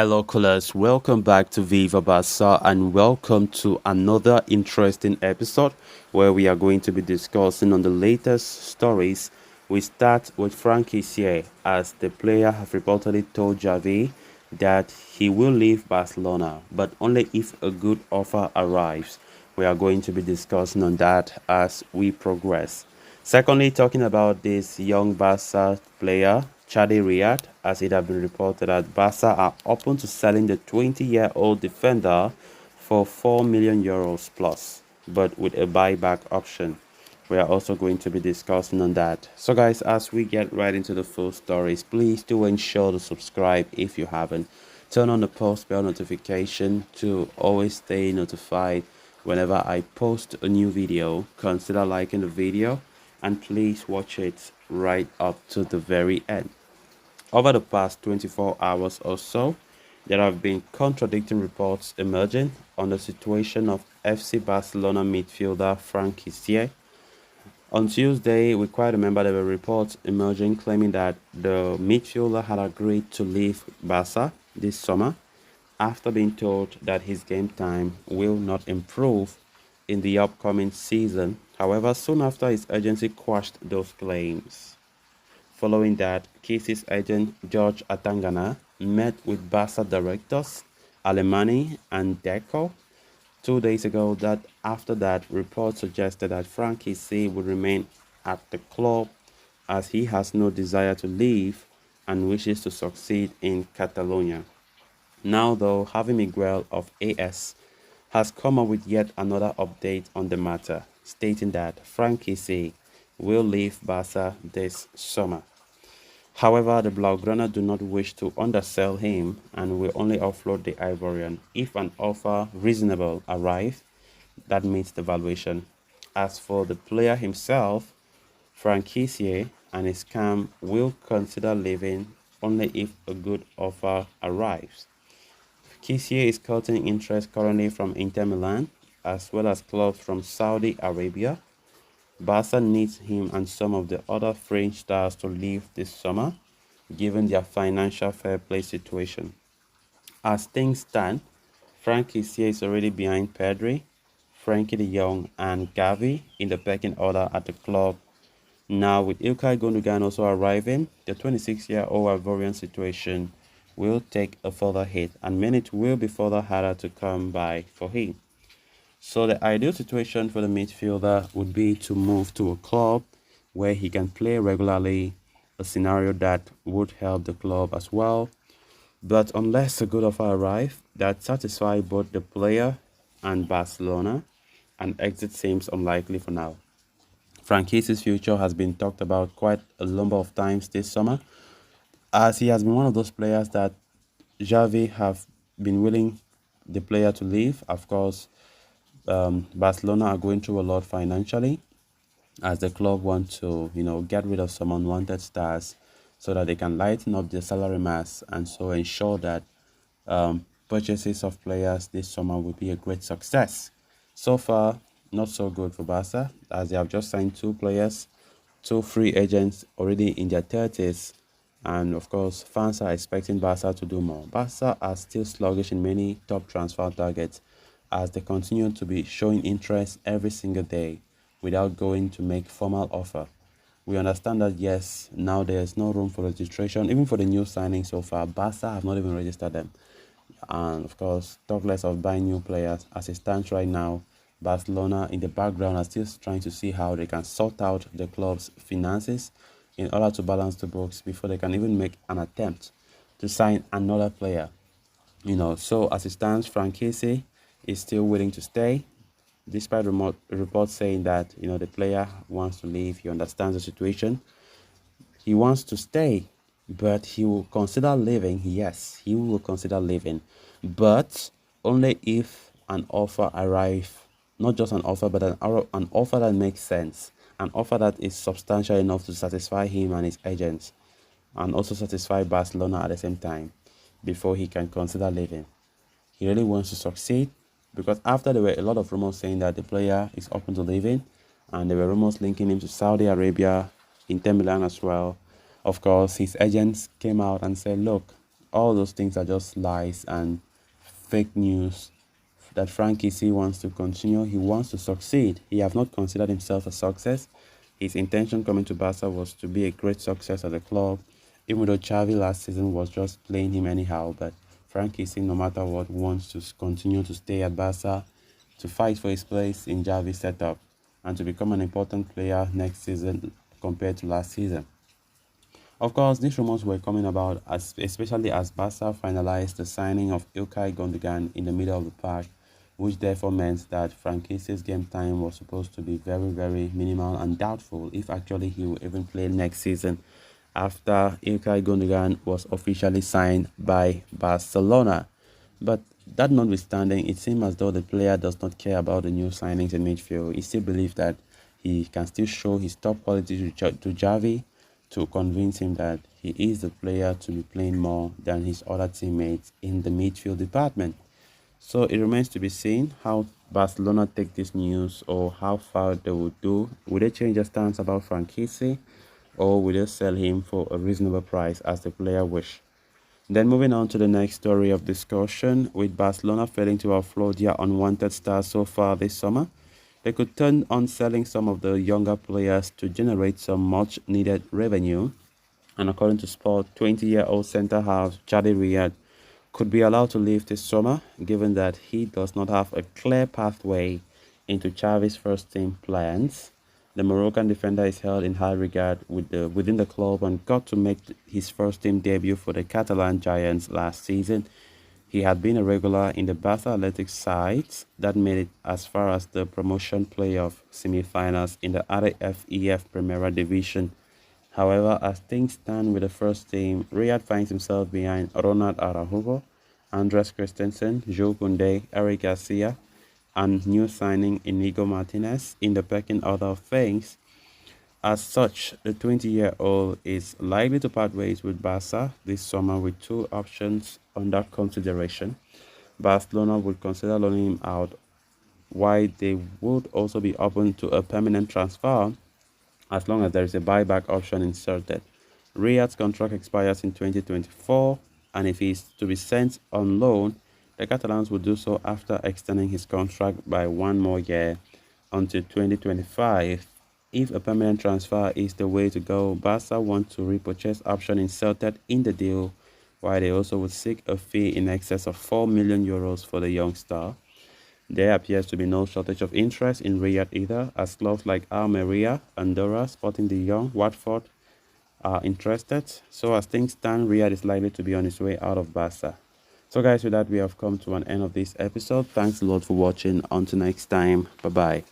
Hello, callers. Welcome back to Viva Barca and welcome to another interesting episode where we are going to be discussing on the latest stories. We start with Franck Kessie as the player have reportedly told Xavi that he will leave Barcelona, but only if a good offer arrives. We are going to be discussing on that as we progress. Secondly, talking about this young Barca player, Chadi Riad, as it has been reported that Barca are open to selling the 20-year-old defender for 4 million euros plus, but with a buyback option. We are also going to be discussing on that. So guys, as we get right into the full stories, please do ensure to subscribe if you haven't. Turn on the post bell notification to always stay notified whenever I post a new video. Consider liking the video and please watch it right up to the very end. Over the past 24 hours or so, there have been contradicting reports emerging on the situation of FC Barcelona midfielder Franck Kessie. On Tuesday, we quite remember there were reports emerging claiming that the midfielder had agreed to leave Barca this summer after being told that his game time will not improve in the upcoming season. However, soon after, his agency quashed those claims. Following that, Kessie's agent George Atangana met with Barca directors Alemany and Deco 2 days ago. That after that, reports suggested that Franck Kessie would remain at the club as he has no desire to leave and wishes to succeed in Catalonia. Now, though, Javi Miguel of AS has come up with yet another update on the matter, stating that Franck Kessie will leave Barca this summer. However, the Blaugrana do not wish to undersell him and will only offload the Ivorian if an offer reasonable arrives that meets the valuation. As for the player himself, Franck Kessie and his camp will consider leaving only if a good offer arrives. Kessie is courting interest currently from Inter Milan as well as clubs from Saudi Arabia. Barca needs him and some of the other French stars to leave this summer, given their financial fair play situation. As things stand, Franck Kessie is already behind Pedri, Frankie de Jong, and Gavi in the pecking order at the club. Now, with Ilkay Gundogan also arriving, the 26-year-old Ivorian situation will take a further hit, and minutes will be further harder to come by for him. So the ideal situation for the midfielder would be to move to a club where he can play regularly, a scenario that would help the club as well. But unless a good offer arrives that satisfies both the player and Barcelona, an exit seems unlikely for now. Franck Kessie's future has been talked about quite a number of times this summer, as he has been one of those players that Xavi have been willing the player to leave. Of course, Barcelona are going through a lot financially as the club want to, get rid of some unwanted stars so that they can lighten up their salary mass and so ensure that purchases of players this summer will be a great success. So far, not so good for Barca as they have just signed two players, two free agents already in their 30s. And of course, fans are expecting Barca to do more. Barca are still sluggish in many top transfer targets as they continue to be showing interest every single day without going to make formal offer. We understand that yes, now there's no room for registration, even for the new signings so far. Barca have not even registered them. And of course, talk less of buying new players. As it stands right now, Barcelona in the background are still trying to see how they can sort out the club's finances in order to balance the books before they can even make an attempt to sign another player. So as it stands, Franck Kessie is still willing to stay, despite reports saying that the player wants to leave. He understands the situation. He wants to stay, but he will consider leaving. Yes, he will consider leaving, but only if an offer arrives. Not just an offer, but an offer that makes sense, an offer that is substantial enough to satisfy him and his agents, and also satisfy Barcelona at the same time, before he can consider leaving. He really wants to succeed because after there were a lot of rumors saying that the player is open to leaving, and there were rumors linking him to Saudi Arabia, Inter Milan as well. Of course, his agents came out and said, look, all those things are just lies and fake news. That Franck Kessie wants to continue. He wants to succeed. He have not considered himself a success. His intention coming to Barca was to be a great success at the club, even though Xavi last season was just playing him anyhow. But Franck Kessie, no matter what, wants to continue to stay at Barca, to fight for his place in Xavi's setup, and to become an important player next season compared to last season. Of course, these rumors were coming about especially as Barca finalized the signing of Ilkay Gundogan in the middle of the pack, which therefore meant that Franck Kessie's game time was supposed to be very, very minimal and doubtful if actually he will even play next season after Ilkay Gundogan was officially signed by Barcelona. But that notwithstanding, it seems as though the player does not care about the new signings in midfield. He still believes that he can still show his top quality to Xavi to convince him that he is the player to be playing more than his other teammates in the midfield department. So it remains to be seen how Barcelona take this news or how far they will do. Will they change their stance about Franck Kessie or will they sell him for a reasonable price as the player wish? Then moving on to the next story of discussion, with Barcelona failing to offload their unwanted stars so far this summer, they could turn on selling some of the younger players to generate some much needed revenue. And according to Sport, 20-year-old centre half Chadi Riad could be allowed to leave this summer, given that he does not have a clear pathway into Xavi's first team plans. The Moroccan defender is held in high regard within the club and got to make his first team debut for the Catalan Giants last season. He had been a regular in the Barca Athletic sides that made it as far as the promotion playoff semi-finals in the RAFEF Primera Division. However, as things stand with the first team, Riyad finds himself behind Ronald Araujo, Andres Christensen, Jules Koundé, Eric Garcia, and new signing Inigo Martinez in the pecking order of things. As such, the 20-year-old is likely to part ways with Barca this summer with two options under consideration. Barcelona would consider loaning him out, while they would also be open to a permanent transfer as long as there is a buyback option inserted. Riyad's contract expires in 2024, and if he is to be sent on loan, the Catalans will do so after extending his contract by one more year until 2025. If a permanent transfer is the way to go, Barca want to repurchase option inserted in the deal, while they also would seek a fee in excess of 4 million euros for the young star. There appears to be no shortage of interest in Riyadh either, as clubs like Almeria, Andorra, Sporting de Jong, Watford are interested. So as things stand, Riyadh is likely to be on his way out of Barca. So guys, with that, we have come to an end of this episode. Thanks a lot for watching. Until next time, bye-bye.